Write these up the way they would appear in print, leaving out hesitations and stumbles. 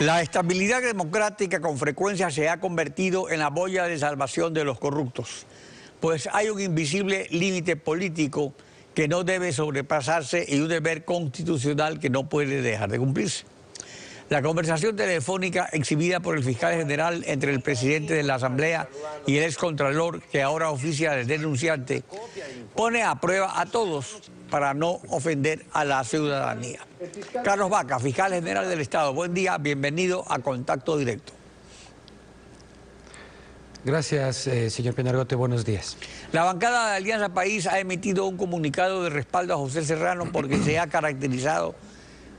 La estabilidad democrática con frecuencia se ha convertido en la boya de salvación de los corruptos, pues hay un invisible límite político que no debe sobrepasarse y un deber constitucional que no puede dejar de cumplirse. La conversación telefónica exhibida por el fiscal general entre el presidente de la Asamblea y el excontralor, que ahora oficia de denunciante, pone a prueba a todos para no ofender a la ciudadanía. Carlos Vaca, fiscal general del Estado, buen día, bienvenido a Contacto Directo. Gracias, señor Pinargote, buenos días. La bancada de Alianza País ha emitido un comunicado de respaldo a José Serrano porque se ha caracterizado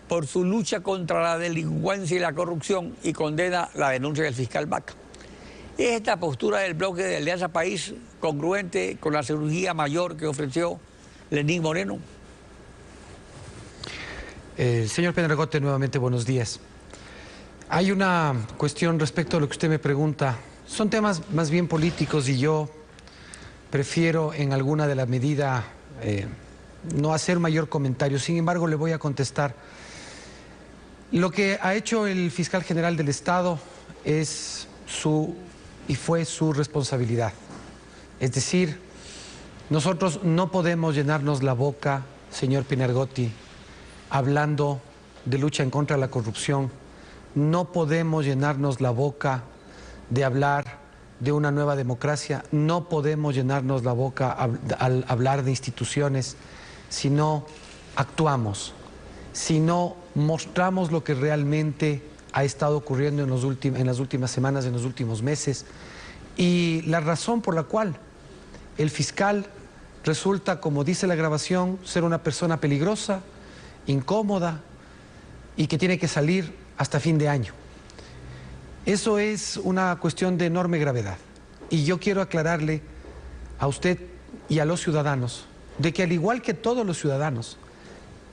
por su lucha contra la delincuencia y la corrupción y condena la denuncia del fiscal Vaca. ¿Es esta postura del bloque de Alianza País congruente con la cirugía mayor que ofreció Lenín Moreno? Señor Pinargote, nuevamente buenos días. Hay una cuestión respecto a lo que usted me pregunta. Son temas más bien políticos y yo prefiero en alguna de la medida no hacer mayor comentario. Sin embargo, le voy a contestar. Lo que ha hecho el fiscal general del Estado es fue su responsabilidad. Es decir, nosotros no podemos llenarnos la boca, señor Pinargote, hablando de lucha en contra de la corrupción. No podemos llenarnos la boca de hablar de una nueva democracia. No podemos llenarnos la boca al hablar de instituciones si no actuamos, si no mostramos lo que realmente ha estado ocurriendo en las últimas semanas, en los últimos meses. Y la razón por la cual el fiscal resulta, como dice la grabación, ser una persona peligrosa, incómoda y que tiene que salir hasta fin de año. Eso es una cuestión de enorme gravedad. Y yo quiero aclararle a usted y a los ciudadanos de que al igual que todos los ciudadanos,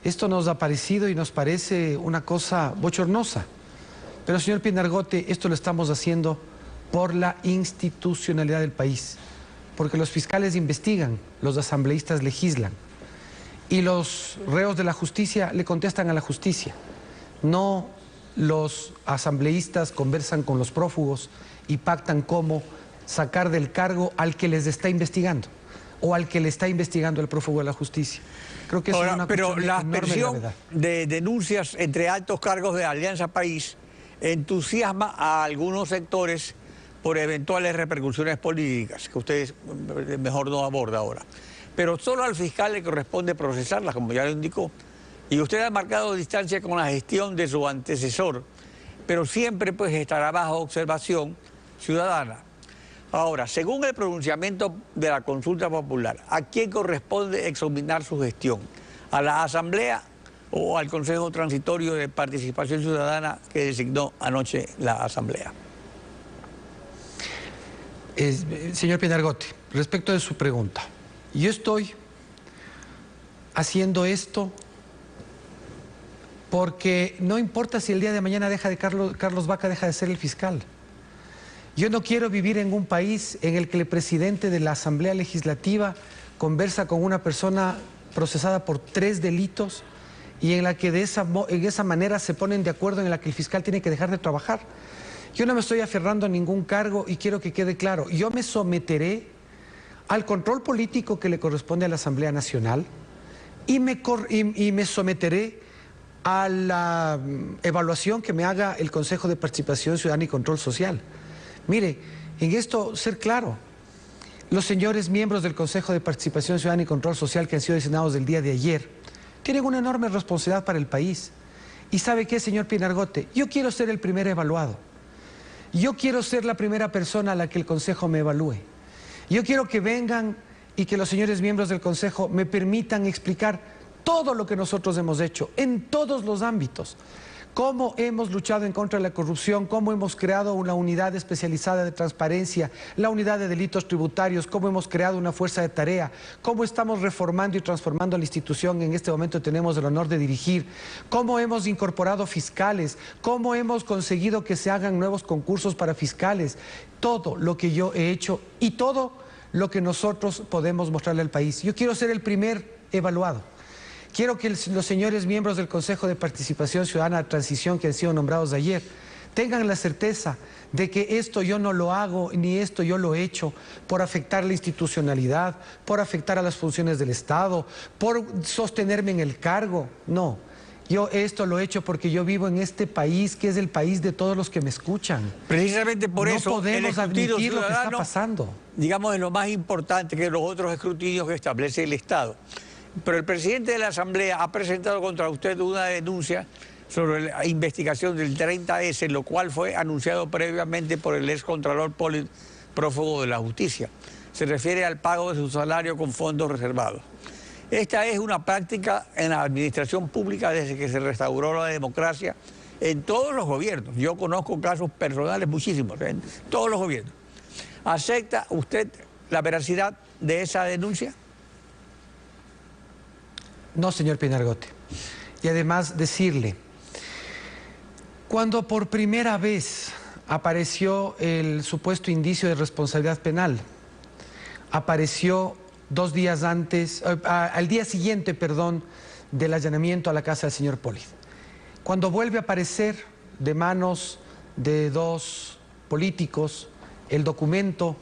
esto nos ha parecido y nos parece una cosa bochornosa. Pero, señor Pinargote, esto lo estamos haciendo por la institucionalidad del país. Porque los fiscales investigan, los asambleístas legislan. Y los reos de la justicia le contestan a la justicia. No los asambleístas conversan con los prófugos y pactan cómo sacar del cargo al que les está investigando o al que le está investigando el prófugo de la justicia. Creo que ahora, es una pero la aspersión gravedad de denuncias entre altos cargos de Alianza País entusiasma a algunos sectores por eventuales repercusiones políticas, que usted mejor no aborda ahora. Pero solo al fiscal le corresponde procesarlas, como ya lo indicó. Y usted ha marcado distancia con la gestión de su antecesor, pero siempre pues estará bajo observación ciudadana. Ahora, según el pronunciamiento de la consulta popular, ¿a quién corresponde examinar su gestión? ¿A la Asamblea o al Consejo Transitorio de Participación Ciudadana que designó anoche la Asamblea? Señor Pinargote, respecto de su pregunta, yo estoy haciendo esto porque no importa si el día de mañana Carlos Vaca deja de ser el fiscal. Yo no quiero vivir en un país en el que el presidente de la Asamblea Legislativa conversa con una persona procesada por 3 delitos y en la que de esa manera se ponen de acuerdo en la que el fiscal tiene que dejar de trabajar. Yo no me estoy aferrando a ningún cargo y quiero que quede claro. Yo me someteré al control político que le corresponde a la Asamblea Nacional y me someteré a la evaluación que me haga el Consejo de Participación Ciudadana y Control Social. Mire, en esto ser claro, los señores miembros del Consejo de Participación Ciudadana y Control Social que han sido designados del día de ayer tienen una enorme responsabilidad para el país. ¿Y sabe qué, señor Pinargote? Yo quiero ser el primer evaluado. Yo quiero ser la primera persona a la que el Consejo me evalúe. Yo quiero que vengan y que los señores miembros del Consejo me permitan explicar todo lo que nosotros hemos hecho en todos los ámbitos. Cómo hemos luchado en contra de la corrupción, cómo hemos creado una unidad especializada de transparencia, la unidad de delitos tributarios, cómo hemos creado una fuerza de tarea, cómo estamos reformando y transformando la institución que en este momento tenemos el honor de dirigir, cómo hemos incorporado fiscales, cómo hemos conseguido que se hagan nuevos concursos para fiscales, todo lo que yo he hecho y todo lo que nosotros podemos mostrarle al país. Yo quiero ser el primer evaluado. Quiero que los señores miembros del Consejo de Participación Ciudadana de Transición que han sido nombrados ayer tengan la certeza de que esto yo no lo hago, ni esto yo lo he hecho por afectar la institucionalidad, por afectar a las funciones del Estado, por sostenerme en el cargo. No, yo esto lo he hecho porque yo vivo en este país, que es el país de todos los que me escuchan. Precisamente por eso no podemos admitir lo que está pasando. Digamos, es lo más importante que los otros escrutinios que establece el Estado. Pero el presidente de la Asamblea ha presentado contra usted una denuncia sobre la investigación del 30S, lo cual fue anunciado previamente por el excontralor prófugo de la justicia. Se refiere al pago de su salario con fondos reservados. Esta es una práctica en la administración pública desde que se restauró la democracia en todos los gobiernos. Yo conozco casos personales muchísimos, en todos los gobiernos. ¿Acepta usted la veracidad de esa denuncia? No, señor Pinargote. Y además decirle, cuando por primera vez apareció el supuesto indicio de responsabilidad penal, apareció 2 días antes, al día siguiente, perdón, del allanamiento a la casa del señor Polid. Cuando vuelve a aparecer de manos de 2 políticos el documento,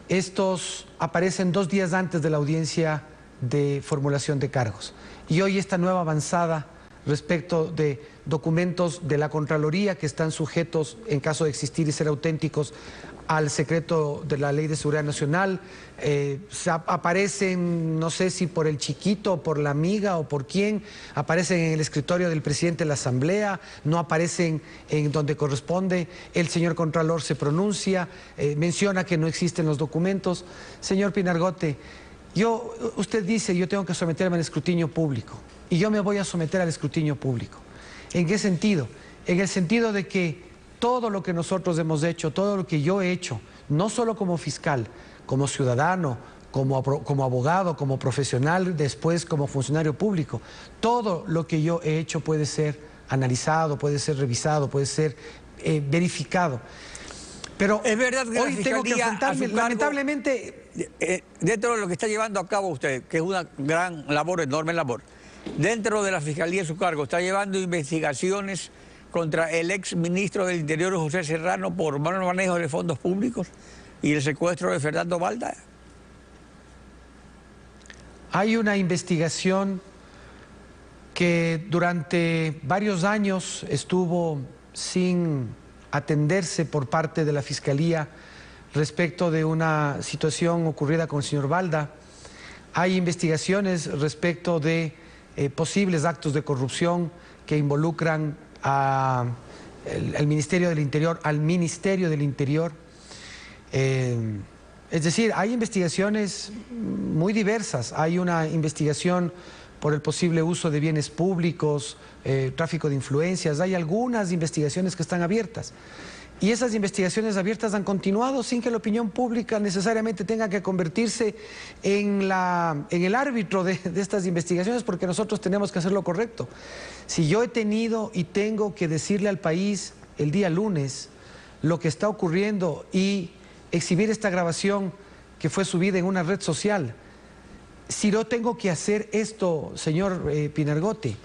estos aparecen 2 días antes de la audiencia de formulación de cargos. Y hoy esta nueva avanzada respecto de documentos de la Contraloría que están sujetos, en caso de existir y ser auténticos, al secreto de la Ley de Seguridad Nacional, aparecen, no sé si por el chiquito, por la amiga o por quién, aparecen en el escritorio del presidente de la Asamblea, no aparecen en donde corresponde, el señor Contralor se pronuncia, menciona que no existen los documentos. Señor Pinargote, usted dice, yo tengo que someterme al escrutinio público, y yo me voy a someter al escrutinio público. ¿En qué sentido? En el sentido de que todo lo que nosotros hemos hecho, todo lo que yo he hecho, no solo como fiscal, como ciudadano, como abogado, como profesional, después como funcionario público, todo lo que yo he hecho puede ser analizado, puede ser revisado, puede ser verificado. Pero es verdad que hoy tengo que enfrentarme, lamentablemente... Dentro de lo que está llevando a cabo usted, que es una gran labor, enorme labor, dentro de la Fiscalía de su cargo, está llevando investigaciones contra el ex ministro del Interior, José Serrano, por mal manejo de fondos públicos y el secuestro de Fernando Balda. Hay una investigación que durante varios años estuvo sin atenderse por parte de la Fiscalía respecto de una situación ocurrida con el señor Balda. Hay investigaciones respecto de posibles actos de corrupción que involucran al Ministerio del Interior, es decir, hay investigaciones muy diversas. Hay una investigación por el posible uso de bienes públicos, tráfico de influencias. Hay algunas investigaciones que están abiertas. Y esas investigaciones abiertas han continuado sin que la opinión pública necesariamente tenga que convertirse en el árbitro de estas investigaciones, porque nosotros tenemos que hacer lo correcto. Si yo he tenido y tengo que decirle al país el día lunes lo que está ocurriendo y exhibir esta grabación que fue subida en una red social, si yo tengo que hacer esto, señor Pinargote,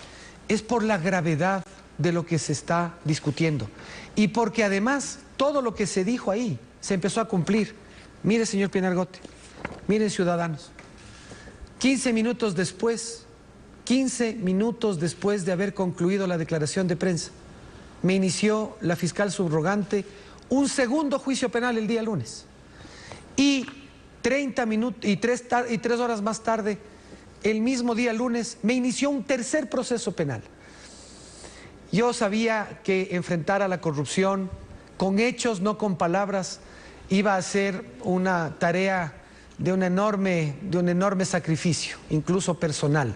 es por la gravedad de lo que se está discutiendo y porque además todo lo que se dijo ahí se empezó a cumplir. Mire, señor Pinargote, miren, ciudadanos, 15 minutos después de haber concluido la declaración de prensa, me inició la fiscal subrogante un segundo juicio penal el día lunes. Y 3 horas más tarde, el mismo día lunes, me inició un tercer proceso penal. Yo sabía que enfrentar a la corrupción con hechos, no con palabras, iba a ser una tarea de un enorme sacrificio, incluso personal,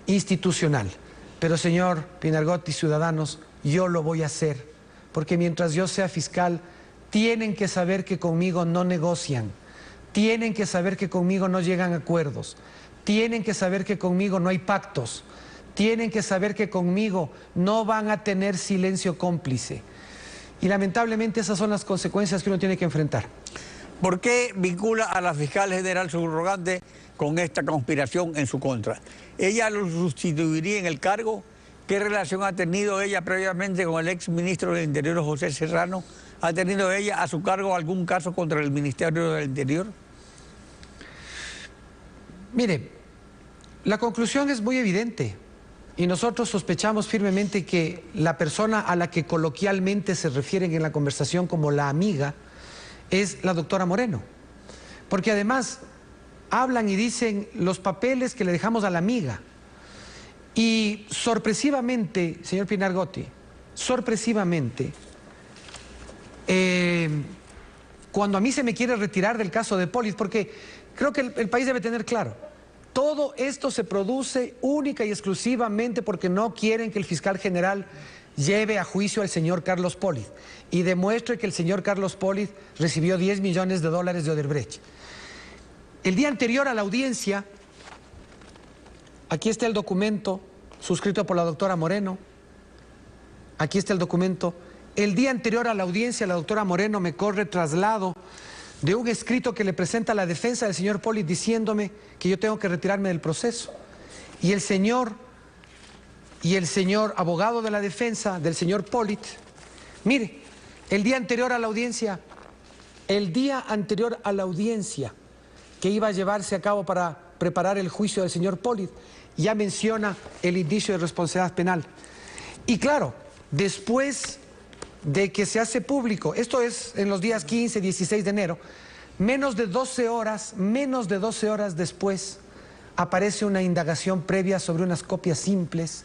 institucional. Pero, señor Pinargote y ciudadanos, yo lo voy a hacer, porque mientras yo sea fiscal, tienen que saber que conmigo no negocian, tienen que saber que conmigo no llegan a acuerdos, tienen que saber que conmigo no hay pactos, tienen que saber que conmigo no van a tener silencio cómplice. Y lamentablemente esas son las consecuencias que uno tiene que enfrentar. ¿Por qué vincula a la fiscal general subrogante con esta conspiración en su contra? ¿Ella lo sustituiría en el cargo ¿Qué relación ha tenido ella previamente con el ex ministro del Interior, José Serrano? ¿Ha tenido ella a su cargo algún caso contra el Ministerio del Interior? Mire, la conclusión es muy evidente y nosotros sospechamos firmemente que la persona a la que coloquialmente se refieren en la conversación como la amiga es la doctora Moreno. Porque además hablan y dicen los papeles que le dejamos a la amiga. Y sorpresivamente, señor Pinar Gotti, sorpresivamente, cuando a mí se me quiere retirar del caso de Polis, porque creo que el país debe tener claro, todo esto se produce única y exclusivamente porque no quieren que el fiscal general lleve a juicio al señor Carlos Polis y demuestre que el señor Carlos Polis recibió $10 millones de Odebrecht. El día anterior a la audiencia, aquí está el documento suscrito por la doctora Moreno, aquí está el documento. El día anterior a la audiencia, la doctora Moreno me corre traslado de un escrito que le presenta la defensa del señor Polis diciéndome que yo tengo que retirarme del proceso. Y el señor abogado de la defensa del señor Polis, mire, el día anterior a la audiencia que iba a llevarse a cabo para preparar el juicio del señor Polis, ya menciona el indicio de responsabilidad penal. Y claro, después de que se hace público, esto es en los días 15, 16 de enero, menos de 12 horas después, aparece una indagación previa sobre unas copias simples.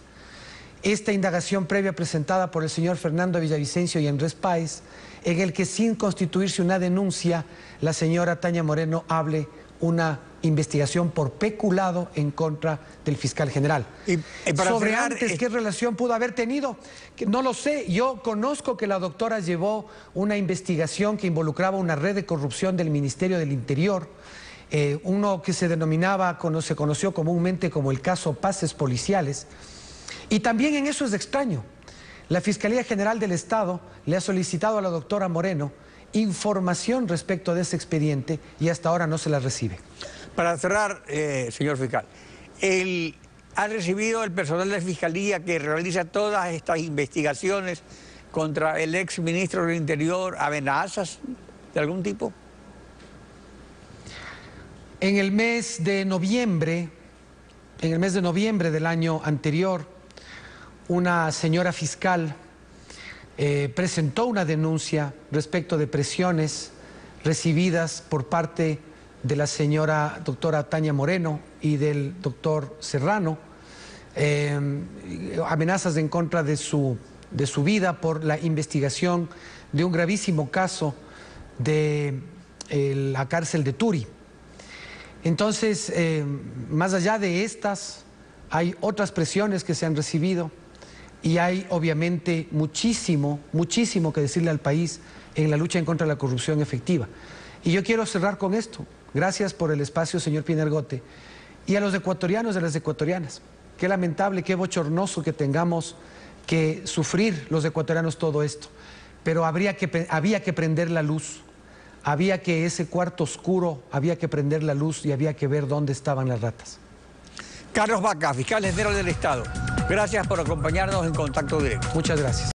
Esta indagación previa presentada por el señor Fernando Villavicencio y Andrés Páez, en el que sin constituirse una denuncia, la señora Tania Moreno hable una investigación por peculado en contra del fiscal general. Sobre antes, ¿qué relación pudo haber tenido? No lo sé. Yo conozco que la doctora llevó una investigación que involucraba una red de corrupción del Ministerio del Interior, uno que se conoció comúnmente como el caso Pases Policiales. Y también en eso es extraño. La Fiscalía General del Estado le ha solicitado a la doctora Moreno información respecto de ese expediente y hasta ahora no se la recibe. Para cerrar, señor fiscal, ¿ha recibido el personal de Fiscalía que realiza todas estas investigaciones contra el ex ministro del Interior amenazas de algún tipo? En el mes de noviembre del año anterior, una señora fiscal presentó una denuncia respecto de presiones recibidas por parte de la señora doctora Tania Moreno y del doctor Serrano, amenazas en contra de su vida por la investigación de un gravísimo caso de la cárcel de Turi. Entonces, más allá de estas, hay otras presiones que se han recibido y hay obviamente muchísimo que decirle al país en la lucha en contra de la corrupción efectiva. Y yo quiero cerrar con esto. Gracias por el espacio, señor Pinar Gotti. Y a los ecuatorianos y a las ecuatorianas. Qué lamentable, qué bochornoso que tengamos que sufrir los ecuatorianos todo esto. Pero había que prender la luz. Había que ese cuarto oscuro, había que prender la luz y había que ver dónde estaban las ratas. Carlos Baca, fiscal general del Estado. Gracias por acompañarnos en Contacto Directo. Muchas gracias.